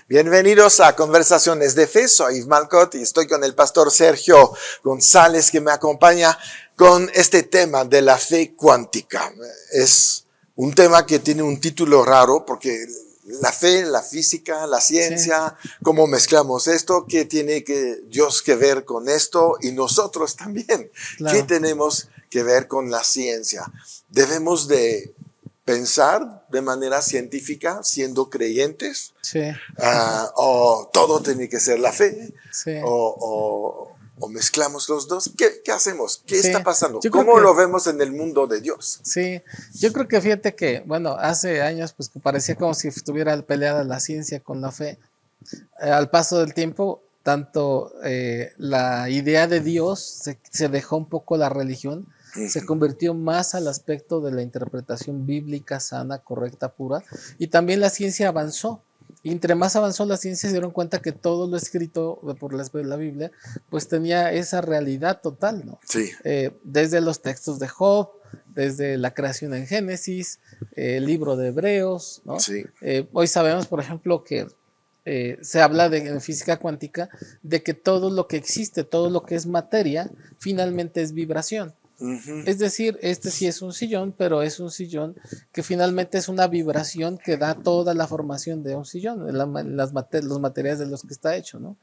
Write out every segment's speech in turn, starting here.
Bienvenidos a Conversaciones de Fe. Soy Yves Malcott y estoy con el pastor Sergio González, que me acompaña con este tema de la fe cuántica. Es un tema que tiene un título raro porque la fe, la física, la ciencia, ¿cómo mezclamos esto? ¿Qué tiene Dios que ver con esto? Y nosotros también. Claro. ¿Qué tenemos que ver con la ciencia? Debemos de pensar de manera científica siendo creyentes, o todo tiene que ser la fe, o mezclamos los dos. ¿Qué hacemos? ¿Qué está pasando? ¿Cómo lo vemos en el mundo de Dios? Sí, yo creo que fíjate que, bueno, hace años pues que parecía como si estuviera peleada la ciencia con la fe. Al paso del tiempo, tanto la idea de Dios se dejó un poco la religión, se convirtió más al aspecto de la interpretación bíblica, sana, correcta, pura, y también la ciencia avanzó. Y entre más avanzó la ciencia, se dieron cuenta que todo lo escrito por la Biblia, pues tenía esa realidad total, ¿no? Sí. Desde los textos de Job, desde la creación en Génesis, el libro de Hebreos, ¿no? Sí. Hoy sabemos, por ejemplo, que se habla en física cuántica de que todo lo que existe, todo lo que es materia, finalmente es vibración. Es decir, este sí es un sillón, pero es un sillón que finalmente es una vibración que da toda la formación de un sillón, los materiales de los que está hecho, ¿no?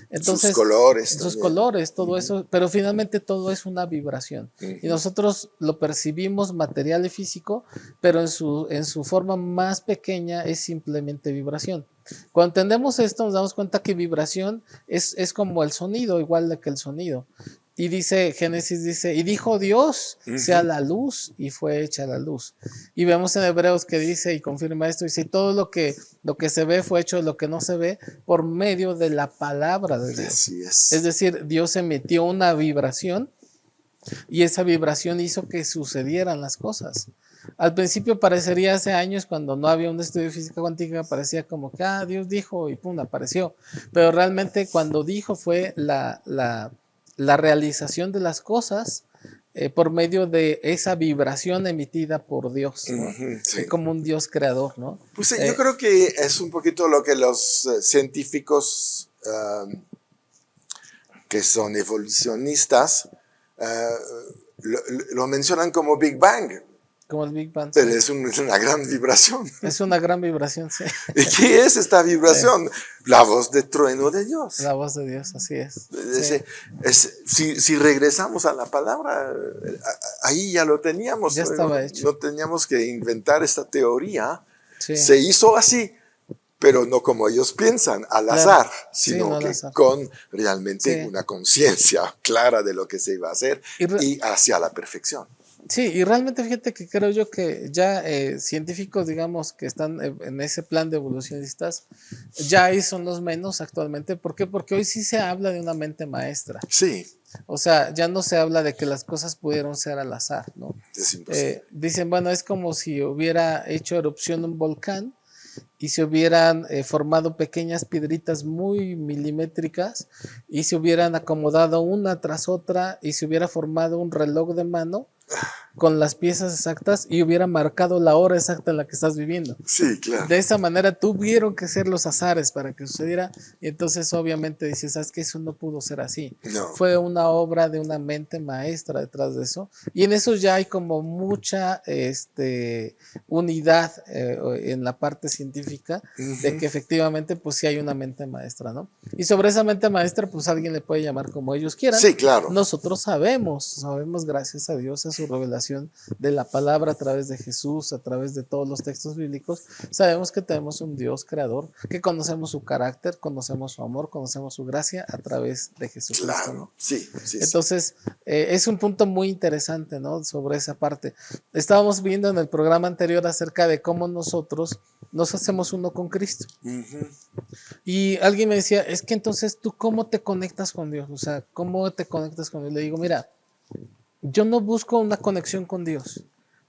Entonces, sus colores, todo eso, pero finalmente todo es una vibración. Y nosotros lo percibimos material y físico, pero en su forma más pequeña es simplemente vibración. Cuando entendemos esto, nos damos cuenta que vibración es como el sonido, igual que el sonido. Y dice, Génesis dice, y dijo Dios, sea la luz, y fue hecha la luz. Y vemos en Hebreos que dice, y confirma esto, dice, todo lo que se ve fue hecho de lo que no se ve por medio de la palabra de Dios. Así es. Es decir, Dios emitió una vibración, y esa vibración hizo que sucedieran las cosas. Al principio parecería, hace años, cuando no había un estudio de física cuántica, parecía como que, Dios dijo, y pum, apareció. Pero realmente cuando dijo fue la realización de las cosas por medio de esa vibración emitida por Dios, ¿no? Sí. Como un Dios creador, ¿no? Pues yo creo que es un poquito lo que los científicos que son evolucionistas lo mencionan como Big Bang. Como el Big Bang. Pero es una gran vibración. Es una gran vibración, sí. ¿Y qué es esta vibración? La voz de trueno de Dios. La voz de Dios, así es. Si regresamos a la palabra, ahí ya lo teníamos. Ya estaba hecho. No teníamos que inventar esta teoría. Sí. Se hizo así, pero no como ellos piensan, al azar, sino no que al azar. con realmente una conciencia clara de lo que se iba a hacer y hacia la perfección. Sí, y realmente fíjate que creo yo que ya científicos, digamos, que están en ese plan de evolucionistas, ya ahí son los menos actualmente. ¿Por qué? Porque hoy sí se habla de una mente maestra. Sí. O sea, ya no se habla de que las cosas pudieron ser al azar, ¿no? Es imposible. Dicen, bueno, es como si hubiera hecho erupción un volcán y se hubieran formado pequeñas piedritas muy milimétricas y se hubieran acomodado una tras otra y se hubiera formado un reloj de mano con las piezas exactas y hubiera marcado la hora exacta en la que estás viviendo. Sí, claro. De esa manera tuvieron que ser los azares para que sucediera, y entonces obviamente dices, ¿sabes qué? Eso no pudo ser así. No. Fue una obra de una mente maestra detrás de eso, y en eso ya hay como mucha unidad en la parte científica de que efectivamente pues sí hay una mente maestra, ¿no? Y sobre esa mente maestra pues alguien le puede llamar como ellos quieran. Sí, claro. Nosotros sabemos gracias a Dios, a su revelación de la palabra a través de Jesús, a través de todos los textos bíblicos, sabemos que tenemos un Dios creador, que conocemos su carácter, conocemos su amor, conocemos su gracia a través de Jesucristo, claro, ¿no? Sí. Entonces, es un punto muy interesante, ¿no? Sobre esa parte. Estábamos viendo en el programa anterior acerca de cómo nosotros nos hacemos uno con Cristo. Y alguien me decía, es que entonces, ¿tú cómo te conectas con Dios? O sea, ¿cómo te conectas con Dios? Le digo, mira, yo no busco una conexión con Dios.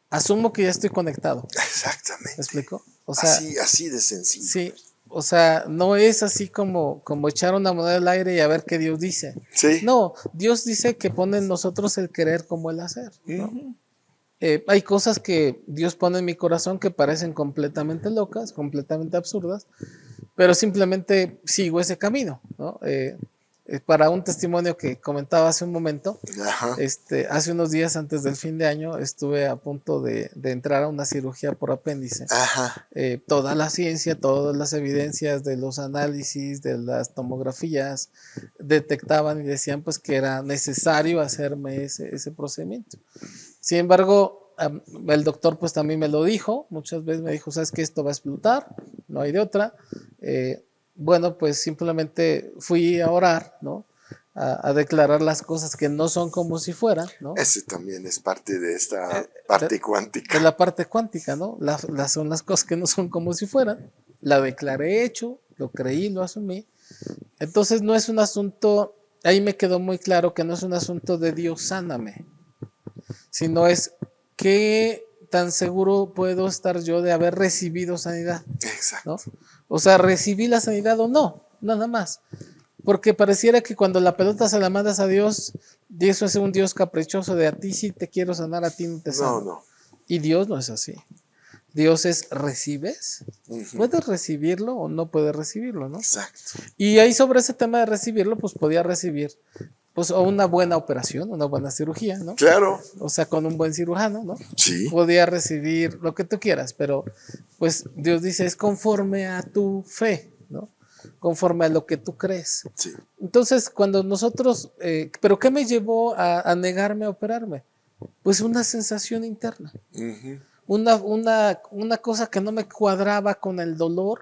Asumo que ya estoy conectado. Exactamente. ¿Me explico? O sea, así de sencillo. Sí, o sea, no es así como echar una moneda al aire y a ver qué Dios dice. Sí. No, Dios dice que pone en nosotros el querer como el hacer, ¿no? Hay cosas que Dios pone en mi corazón que parecen completamente locas, completamente absurdas, pero simplemente sigo ese camino, ¿no? Para un testimonio que comentaba hace un momento, Ajá. Hace unos días antes del fin de año estuve a punto de entrar a una cirugía por apéndice. Ajá. Toda la ciencia, todas las evidencias de los análisis, de las tomografías, detectaban y decían pues que era necesario hacerme ese procedimiento. Sin embargo, el doctor pues también me lo dijo, muchas veces me dijo, sabes que esto va a explotar, no hay de otra. Bueno, pues simplemente fui a orar, ¿no? A declarar las cosas que no son como si fueran, ¿no? Ese también es parte de esta De, parte de cuántica. la parte cuántica, ¿no? Son las cosas que no son como si fueran. La declaré hecho, lo creí, lo asumí. Entonces no es un asunto, ahí me quedó muy claro que no es un asunto de Dios sáname, sino es qué tan seguro puedo estar yo de haber recibido sanidad, ¿no? Exacto. O sea, ¿recibí la sanidad o no? Nada más. Porque pareciera que cuando la pelota se la mandas a Dios, y eso es un Dios caprichoso de a ti sí te quiero sanar, a ti no te No, sano. no. Y Dios no es así. Dios es recibes, puedes recibirlo o no puedes recibirlo, ¿no? Exacto. Y ahí sobre ese tema de recibirlo, pues podía recibir pues o una buena operación, una buena cirugía, ¿no? Claro. O sea, con un buen cirujano, ¿no? Sí. Podía recibir lo que tú quieras, pero pues Dios dice, es conforme a tu fe, ¿no? Conforme a lo que tú crees. Sí. Entonces, cuando nosotros, ¿pero qué me llevó a negarme a operarme? Pues una sensación interna. Una cosa que no me cuadraba con el dolor,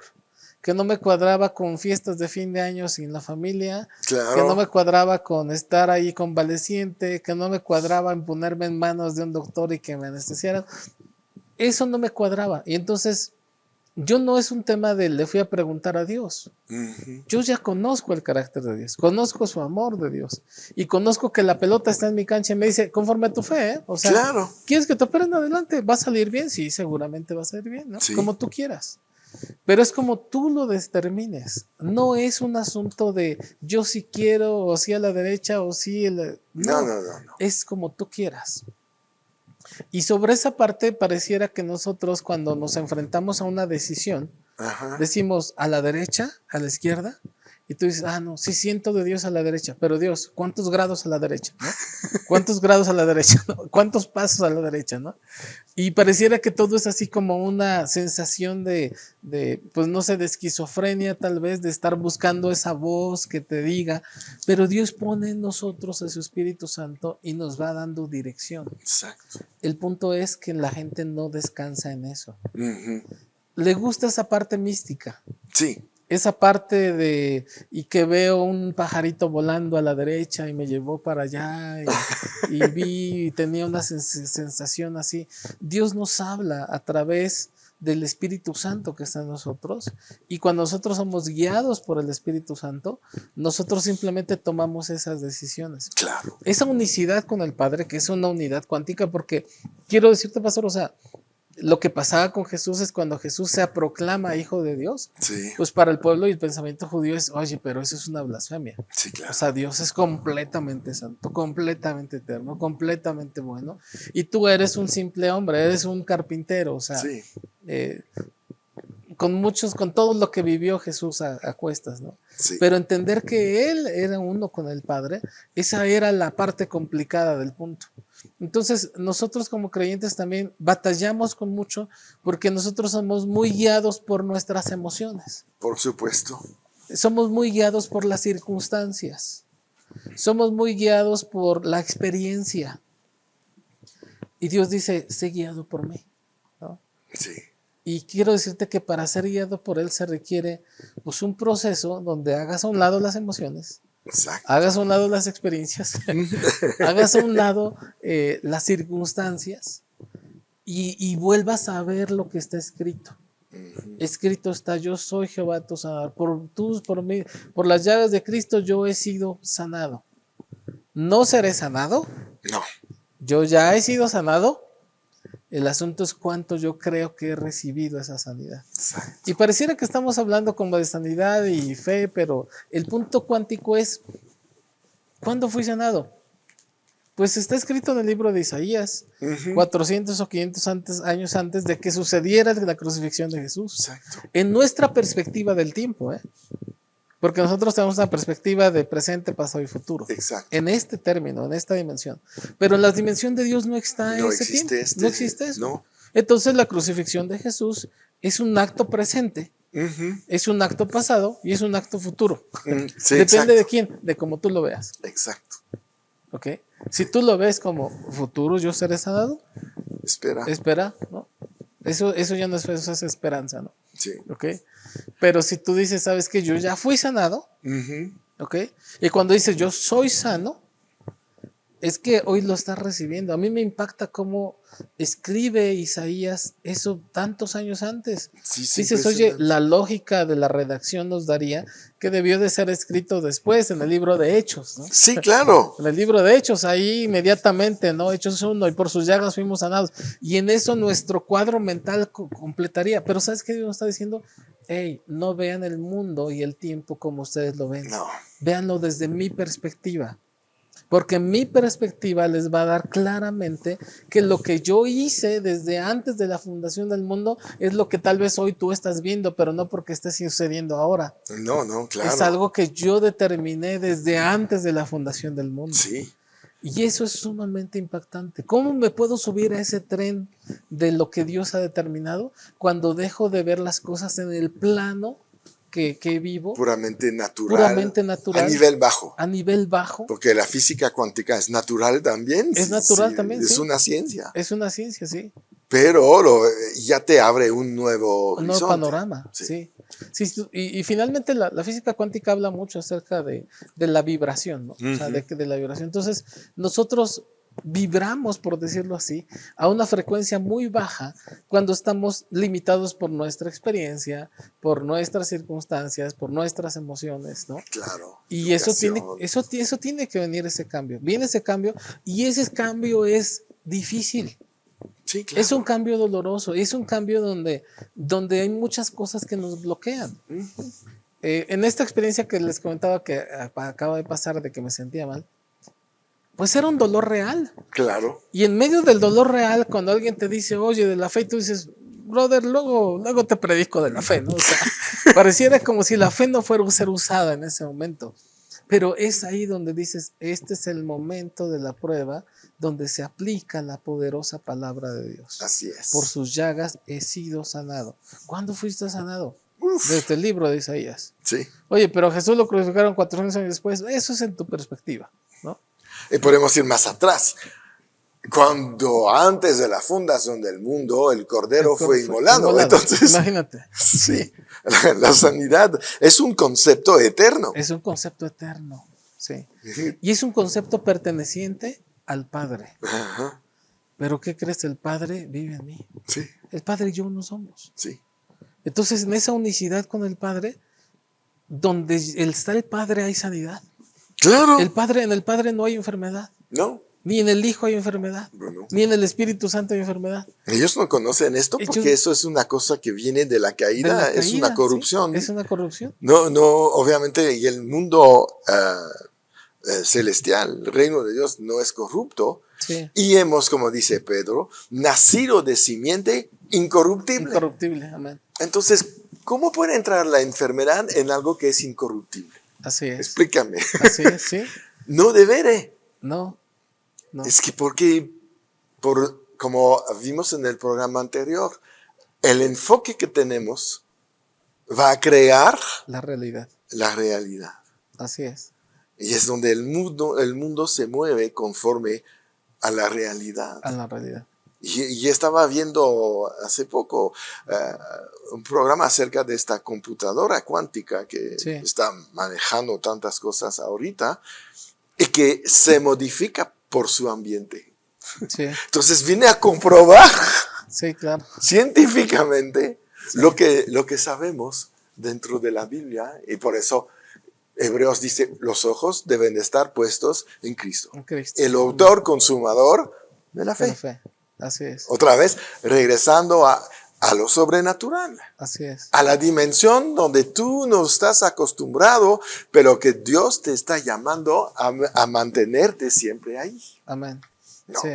que no me cuadraba con fiestas de fin de año sin la familia, que no Claro. me cuadraba con estar ahí convaleciente, que no me cuadraba en ponerme en manos de un doctor y que me anestesiaran. Eso no me cuadraba. Y entonces, yo no es un tema de le fui a preguntar a Dios. Yo ya conozco el carácter de Dios, conozco su amor de Dios y conozco que la pelota está en mi cancha y me dice, conforme a tu fe, ¿eh? O sea, Claro. ¿quieres que te operen adelante? ¿Va a salir bien? Sí, seguramente va a salir bien, ¿no? Sí. Como tú quieras. Pero es como tú lo determines. No es un asunto de yo sí quiero o sí a la derecha o sí... No, no, no, no, no. es como tú quieras. Y sobre esa parte pareciera que nosotros cuando nos enfrentamos a una decisión, Ajá. decimos a la derecha, a la izquierda, y tú dices, ah, no, sí siento de Dios a la derecha, pero Dios, ¿cuántos grados a la derecha? ¿No? ¿Cuántos grados a la derecha? ¿No? ¿Cuántos pasos a la derecha? ¿No? Y pareciera que todo es así como una sensación pues no sé, de esquizofrenia tal vez, de estar buscando esa voz que te diga, pero Dios pone en nosotros a su Espíritu Santo y nos va dando dirección. Exacto. El punto es que la gente no descansa en eso. Le gusta esa parte mística. Sí. Esa parte de, y que veo un pajarito volando a la derecha y me llevó para allá y vi y tenía una sensación así. Dios nos habla a través del Espíritu Santo que está en nosotros y cuando nosotros somos guiados por el Espíritu Santo, nosotros simplemente tomamos esas decisiones. Claro. Esa unicidad con el Padre, que es una unidad cuántica, porque quiero decirte, pastor, o sea, lo que pasaba con Jesús es cuando Jesús se proclama hijo de Dios, Sí. pues para el pueblo y el pensamiento judío es, oye, pero eso es una blasfemia. Sí, claro. O sea, Dios es completamente santo, completamente eterno, completamente bueno, y tú eres un simple hombre, eres un carpintero, o sea, Sí. con todo lo que vivió Jesús a cuestas, ¿no? Sí. Pero entender que Él era uno con el Padre, esa era la parte complicada del punto. Entonces, nosotros como creyentes también batallamos con mucho porque nosotros somos muy guiados por nuestras emociones. Por supuesto. Somos muy guiados por las circunstancias. Somos muy guiados por la experiencia. Y Dios dice, sé guiado por mí, ¿no? Sí. Y quiero decirte que para ser guiado por Él se requiere pues, un proceso donde hagas a un lado las emociones, Exacto. hagas a un lado las experiencias, hagas a un lado las circunstancias y vuelvas a ver lo que está escrito. Escrito está, yo soy Jehová tu sanador. Por las llagas de Cristo yo he sido sanado. ¿No seré sanado? No. Yo ya he sido sanado. El asunto es cuánto yo creo que he recibido esa sanidad. Exacto. Y pareciera que estamos hablando como de sanidad y fe, pero el punto cuántico es, ¿cuándo fui sanado? Pues está escrito en el libro de Isaías, Ujú. 400 o 500 años antes de que sucediera la crucifixión de Jesús. Exacto. En nuestra perspectiva del tiempo, porque nosotros tenemos una perspectiva de presente, pasado y futuro. Exacto. En este término, en esta dimensión. Pero en la dimensión de Dios no está No ese tiempo. existe No existe eso. No. Entonces la crucifixión de Jesús es un acto presente, Ujú. es un acto pasado y es un acto futuro. Sí, Depende exacto. de quién, de cómo tú lo veas. Exacto. ¿Ok? Si tú lo ves como futuro, yo seré sanado, Espera. espera, ¿no? Eso ya no es fe, eso es esperanza, ¿no? Sí. ¿Ok? Pero si tú dices, ¿sabes qué? Yo ya fui sanado, Ujú. ¿ok? Y cuando dices, yo soy sano, es que hoy lo estás recibiendo. A mí me impacta cómo escribe Isaías eso tantos años antes. Sí, es Dices, oye, impresionante. la lógica de la redacción nos daría que debió de ser escrito después en el libro de Hechos, ¿no? Sí, claro. En el libro de Hechos, ahí inmediatamente, ¿no? Hechos 1, y por sus llagas fuimos sanados. Y en eso nuestro cuadro mental completaría. Pero ¿sabes qué Dios nos está diciendo? Hey, no vean el mundo y el tiempo como ustedes lo ven. No. Véanlo desde mi perspectiva. Porque mi perspectiva les va a dar claramente que lo que yo hice desde antes de la fundación del mundo es lo que tal vez hoy tú estás viendo, pero no porque esté sucediendo ahora. No, no, claro. Es algo que yo determiné desde antes de la fundación del mundo. Sí. Y eso es sumamente impactante. ¿Cómo me puedo subir a ese tren de lo que Dios ha determinado cuando dejo de ver las cosas en el plano que vivo? Puramente natural. Puramente natural. A nivel bajo. A nivel bajo. Porque la física cuántica es natural también. Es natural también, Es sí. una ciencia. Es una ciencia, sí. Pero ya te abre un nuevo Un nuevo horizonte. panorama, sí. Y finalmente la física cuántica habla mucho acerca de la vibración, ¿no? O sea, de la vibración. Entonces, nosotros vibramos, por decirlo así, a una frecuencia muy baja cuando estamos limitados por nuestra experiencia, por nuestras circunstancias, por nuestras emociones, ¿no? Claro. Y eso tiene que venir ese cambio. Viene ese cambio y ese cambio es difícil. Sí, claro. Es un cambio doloroso, es un cambio donde hay muchas cosas que nos bloquean. En esta experiencia que les comentaba que acaba de pasar de que me sentía mal, pues era un dolor real. Claro. Y en medio del dolor real, cuando alguien te dice, oye, de la fe, tú dices, brother, luego te predico de la fe, ¿no? O sea, pareciera como si la fe no fuera a ser usada en ese momento. Pero es ahí donde dices, este es el momento de la prueba donde se aplica la poderosa palabra de Dios. Así es. Por sus llagas he sido sanado. ¿Cuándo fuiste sanado? Uf. Desde el libro de Isaías. Sí. Oye, pero Jesús lo crucificaron 400 años después. Eso es en tu perspectiva, ¿no? Y podemos ir más atrás. Cuando antes de la fundación del mundo el cordero fue inmolado. Entonces, imagínate. Sí, la sanidad es un concepto eterno. Es un concepto eterno, sí. Y es un concepto perteneciente al Padre. Ajá. Pero ¿qué crees? El Padre vive en mí. Sí. El Padre y yo no somos. Sí. Entonces, en esa unicidad con el Padre, donde está el Padre hay sanidad. Claro. En el Padre no hay enfermedad. No. Ni en el Hijo hay enfermedad. Bueno. Ni en el Espíritu Santo hay enfermedad. Ellos no conocen esto porque eso es una cosa que viene de la caída. Es una corrupción. ¿Sí? Es una corrupción. No, obviamente, y el mundo celestial, el reino de Dios no es corrupto. Sí. Y hemos, como dice Pedro, nacido de simiente incorruptible. Incorruptible, amén. Entonces, ¿cómo puede entrar la enfermedad en algo que es incorruptible? Así es. Explícame. Así es, sí. No deberé. No. Es que como vimos en el programa anterior, el enfoque que tenemos va a crear la realidad. La realidad. Así es. Y es donde el mundo se mueve conforme a la realidad. A la realidad. Y estaba viendo hace poco un programa acerca de esta computadora cuántica que está manejando tantas cosas ahorita y que se modifica por su ambiente. Sí. Entonces viene a comprobar científicamente lo que sabemos dentro de la Biblia, y por eso Hebreos dice, los ojos deben de estar puestos en Cristo. El autor consumador de la fe. Así es. Otra vez, regresando a a lo sobrenatural, Así es. a la dimensión donde tú no estás acostumbrado, pero que Dios te está llamando a mantenerte siempre ahí. Amén. No. Sí.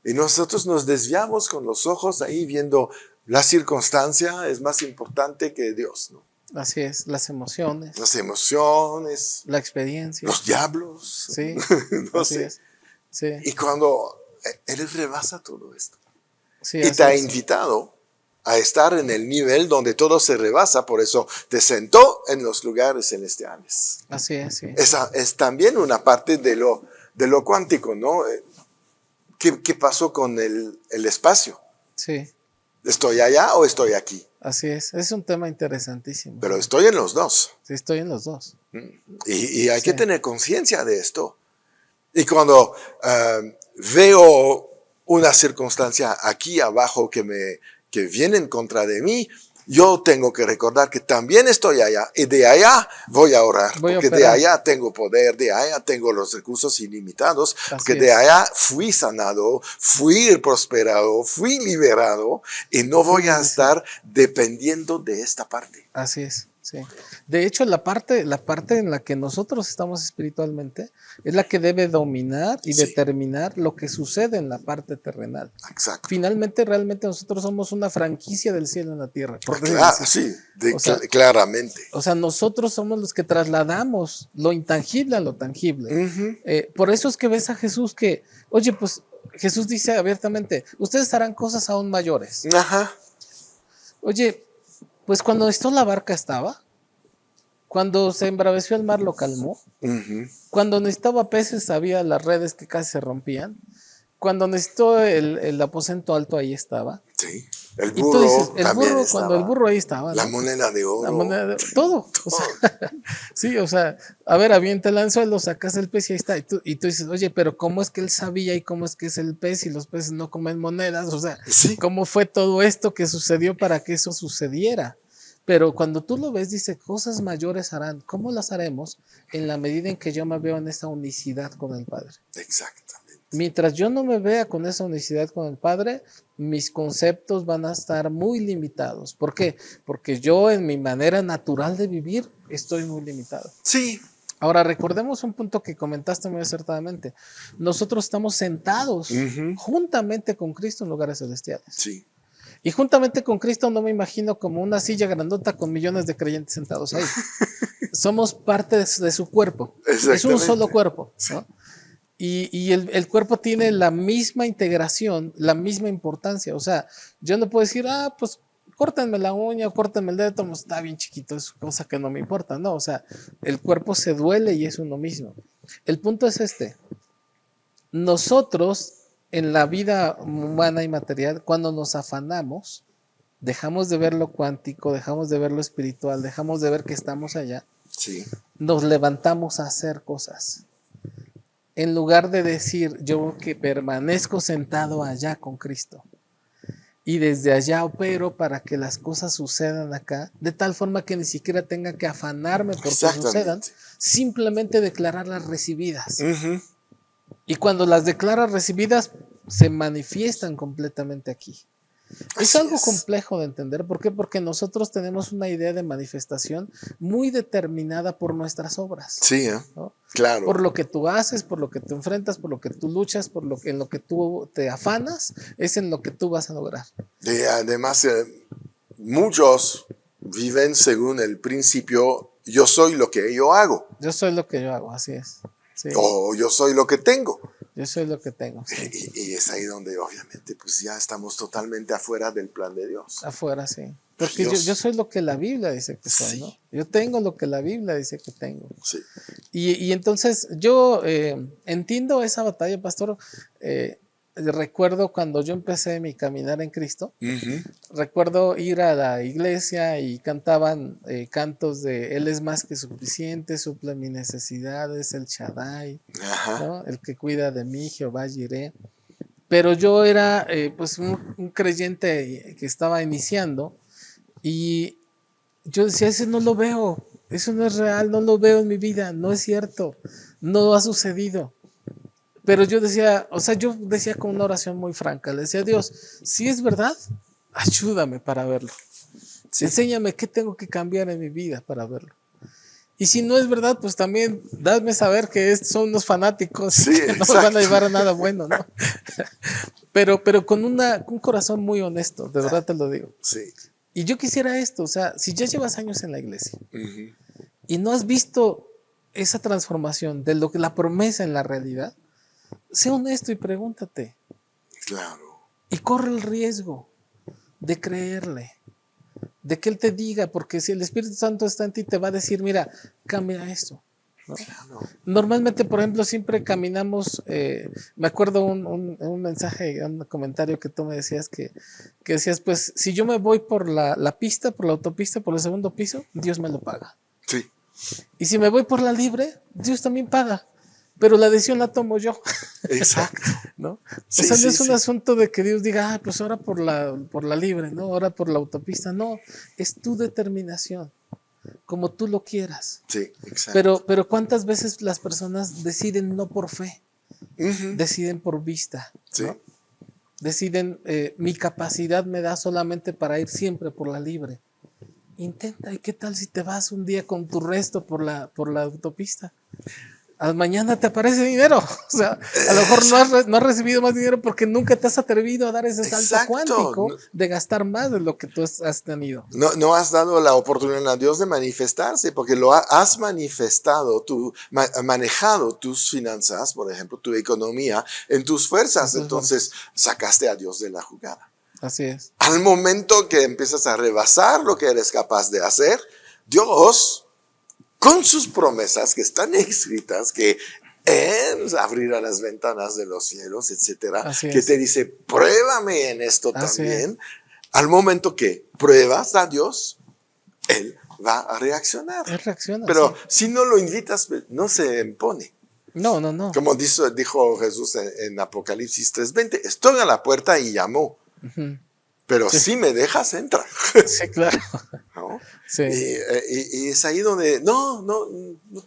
Y nosotros nos desviamos con los ojos ahí viendo la circunstancia es más importante que Dios, ¿no? Así es. Las emociones, Las emociones, la experiencia. los diablos, Sí. no Así sé. es. Sí. Y cuando Él rebasa todo esto Sí, y así te ha es. invitado a estar en el nivel donde todo se rebasa, por eso te sentó en los lugares celestiales. Así es, sí. Esa es también una parte de lo cuántico, ¿no? ¿Qué pasó con el espacio? Sí. ¿Estoy allá o estoy aquí? Así es. Es un tema interesantísimo. Pero estoy en los dos. Sí, estoy en los dos. Y hay Sí. que tener conciencia de esto. Y cuando veo una circunstancia aquí abajo que viene en contra de mí, yo tengo que recordar que también estoy allá y de allá voy a orar, Voy a porque de operar. allá tengo poder, de allá tengo los recursos ilimitados, porque Así de es. allá fui sanado, fui prosperado, fui liberado y no voy a estar dependiendo de esta parte. Así es, sí. De hecho, la parte en la que nosotros estamos espiritualmente es la que debe dominar y Sí. determinar lo que sucede en la parte terrenal. Exacto. Finalmente, realmente nosotros somos una franquicia del cielo en la tierra. por decirlo Claro, así. sí, O sea, claramente. O sea, nosotros somos los que trasladamos lo intangible a lo tangible. Ujú. Por eso es que ves a Jesús que, oye, pues Jesús dice abiertamente, ustedes harán cosas aún mayores. Ajá. Oye, pues cuando esto la barca estaba, cuando se embraveció el mar lo calmó, Ujú. cuando necesitaba peces había las redes que casi se rompían, cuando necesitó el aposento alto ahí estaba. Sí. El Y tú dices, burro el también burro, estaba. cuando el burro ahí estaba, La ¿no? moneda de oro. La moneda de todo. O sea, sí, o sea, a ver, avienta el anzuelo, sacas el pez y ahí está. Y tú dices, oye, pero ¿cómo es que él sabía y cómo es que es el pez y los peces no comen monedas? O sea, Sí. ¿cómo fue todo esto que sucedió para que eso sucediera? Pero cuando tú lo ves, dice, cosas mayores harán. ¿Cómo las haremos? En la medida en que yo me veo en esa unicidad con el Padre. Exactamente. Mientras yo no me vea con esa unicidad con el Padre, mis conceptos van a estar muy limitados. ¿Por qué? Porque yo en mi manera natural de vivir estoy muy limitado. Sí. Ahora recordemos un punto que comentaste muy acertadamente. Nosotros estamos sentados juntamente con Cristo en lugares celestiales. Sí. Y juntamente con Cristo no me imagino como una silla grandota con millones de creyentes sentados ahí. Somos parte de su cuerpo. Es un solo cuerpo, ¿no? Y el cuerpo tiene la misma integración, la misma importancia. O sea, yo no puedo decir, pues córtenme la uña o córtenme el dedo, pues, está bien chiquito, es cosa que no me importa. No, o sea, el cuerpo se duele y es uno mismo. El punto es este. Nosotros, en la vida humana y material, cuando nos afanamos, dejamos de ver lo cuántico, dejamos de ver lo espiritual, dejamos de ver que estamos allá, Sí. nos levantamos a hacer cosas. En lugar de decir yo que permanezco sentado allá con Cristo y desde allá opero para que las cosas sucedan acá, de tal forma que ni siquiera tenga que afanarme porque sucedan, simplemente declararlas recibidas. Y cuando las declaras recibidas, se manifiestan completamente aquí. Es algo complejo de entender. ¿Por qué? Porque nosotros tenemos una idea de manifestación muy determinada por nuestras obras. Sí, ¿no? Claro. Por lo que tú haces, por lo que te enfrentas, por lo que tú luchas, en lo que tú te afanas, es en lo que tú vas a lograr. Y además, muchos viven según el principio, yo soy lo que yo hago. Yo soy lo que yo hago, así es. Sí. O yo soy lo que tengo. Yo soy lo que tengo. Sí. Y es ahí donde obviamente pues ya estamos totalmente afuera del plan de Dios. Afuera, sí. Porque yo soy lo que la Biblia dice que soy, ¿no? Yo tengo lo que la Biblia dice que tengo. Sí. Y entonces yo entiendo esa batalla, pastor. Recuerdo cuando yo empecé mi caminar en Cristo, recuerdo ir a la iglesia y cantaban cantos de Él es más que suficiente, suple mis necesidades, el Shaddai, ¿no? El que cuida de mí, Jehová Jireh. Pero yo era pues un creyente que estaba iniciando y yo decía, ese no lo veo, eso no es real, no lo veo en mi vida, no es cierto, no ha sucedido. Pero yo decía, o sea, yo decía con una oración muy franca, le decía a Dios, si es verdad, ayúdame para verlo. Sí. Enséñame qué tengo que cambiar en mi vida para verlo. Y si no es verdad, pues también dadme saber que son unos fanáticos Sí, que no me exacto. van a llevar a nada bueno, ¿no? Pero con un corazón muy honesto, de verdad te lo digo. Sí. Y yo quisiera esto, o sea, si ya llevas años en la iglesia Ujú. y no has visto esa transformación de lo que la promesa en la realidad, sé honesto y pregúntate. Claro. Y corre el riesgo de creerle, de que Él te diga, porque si el Espíritu Santo está en ti, te va a decir, mira, cambia esto, ¿no? Claro. Normalmente, por ejemplo, siempre caminamos, me acuerdo un mensaje, un comentario que tú me decías que decías, pues si yo me voy por la pista, por la autopista, por el segundo piso, Dios me lo paga. Sí. Y si me voy por la libre, Dios también paga, pero la decisión la tomo yo. Exacto. ¿No? Sí, O sea, no sí, es un sí. asunto de que Dios diga, pues ahora por la libre, ¿no? Ahora por la autopista. No, es tu determinación, como tú lo quieras. Sí, exacto. Pero ¿cuántas veces las personas deciden no por fe? Ujú. Deciden por vista, ¿no? Sí. Deciden, mi capacidad me da solamente para ir siempre por la libre. Intenta, ¿y qué tal si te vas un día con tu resto por la autopista? Al mañana te aparece dinero. O sea, a lo mejor no has recibido más dinero porque nunca te has atrevido a dar ese salto Exacto. cuántico de gastar más de lo que tú has tenido. No has dado la oportunidad a Dios de manifestarse, porque has manifestado, manejado tus finanzas, por ejemplo, tu economía, en tus fuerzas. Entonces sacaste a Dios de la jugada. Así es. Al momento que empiezas a rebasar lo que eres capaz de hacer, Dios, con sus promesas que están escritas, que Él abrirá las ventanas de los cielos, etcétera, Así que es. te dice, pruébame en esto Así también. Al momento que pruebas a Dios, Él va a reaccionar. Él reacciona. Pero Sí. si no lo invitas, no se impone. No, no, no. Como dijo Jesús en Apocalipsis 3:20, estoy a la puerta y llamó. Ujú. Pero Sí. si me dejas, entra. Sí, claro. ¿No? Sí. Y es ahí donde, no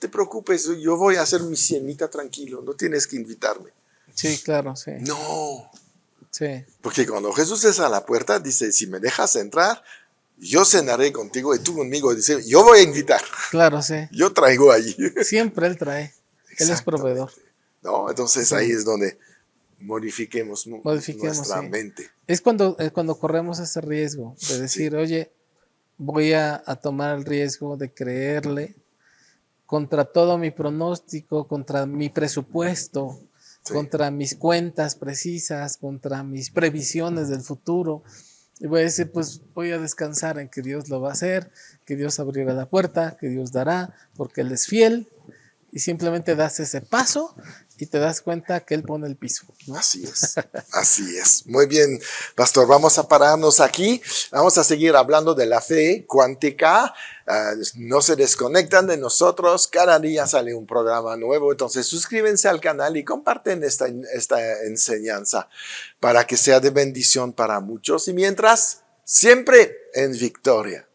te preocupes, yo voy a hacer mi cienita tranquilo, no tienes que invitarme. Sí, claro, sí. No, Sí. porque cuando Jesús es a la puerta, dice, si me dejas entrar, yo cenaré contigo y tú conmigo. Dice, yo voy a invitar, Claro, sí. yo traigo allí. Siempre Él trae. Él es proveedor. ¿No? Entonces Sí. ahí es donde modifiquemos nuestra sí. mente. Es cuando corremos ese riesgo de decir, oye, voy a tomar el riesgo de creerle contra todo mi pronóstico, contra mi presupuesto, Sí. contra mis cuentas precisas, contra mis previsiones del futuro. Y voy a decir, pues voy a descansar en que Dios lo va a hacer, que Dios abrirá la puerta, que Dios dará, porque Él es fiel. Y simplemente das ese paso y te das cuenta que Él pone el piso, ¿no? Así es, así es. Muy bien, pastor, vamos a pararnos aquí. Vamos a seguir hablando de la fe cuántica. No se desconectan de nosotros. Cada día sale un programa nuevo. Entonces suscríbanse al canal y comparten esta enseñanza para que sea de bendición para muchos. Y mientras, siempre en victoria.